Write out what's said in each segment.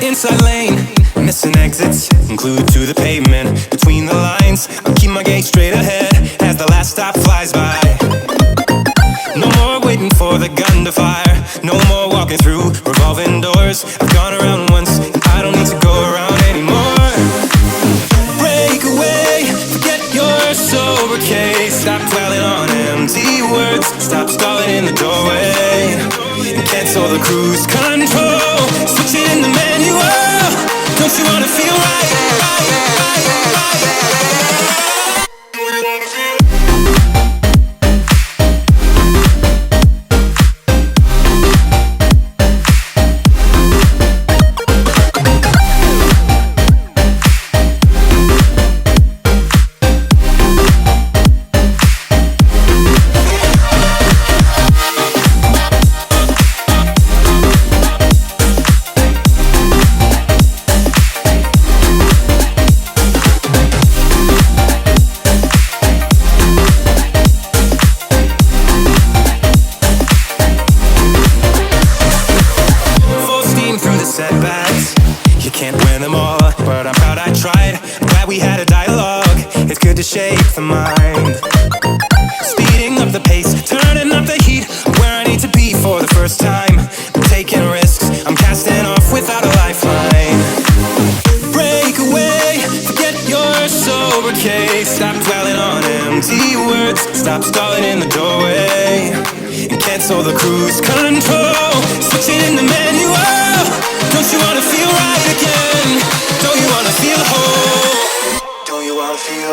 Inside lane, missing exits, glued to the pavement. Between the lines, I'll keep my gaze straight ahead as the last stop flies by. No more waiting for the gun to fire, no more walking through revolving doors. I've gone around once, and I don't need to go around anymore. Break away, forget your sober case. Stop dwelling on empty words, stop stalling in the doorway, and cancel the cruise control. Switch it in the manual. Don't you wanna feel right? Setbacks, you can't win them all, but I'm proud I tried. I'm glad we had a dialogue. It's good to shake the mind, speeding up the pace, turning up the heat. Where I need to be for the first time. I'm taking risks, I'm casting off without a lifeline. Break away, forget your sober case. Stop dwelling on empty words, stop stalling in the doorway, and cancel the cruise control. Switching in the manual. Don't you wanna feel right again? Don't you wanna feel whole? Don't you wanna feel?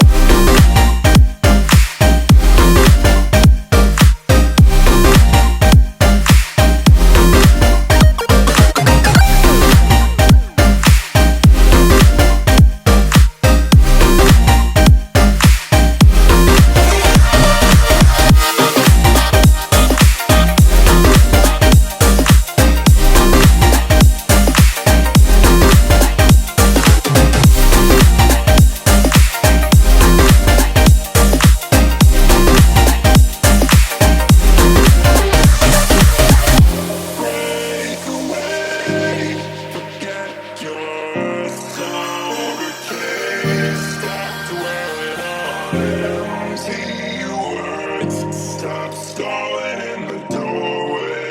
Stop stalling in the doorway.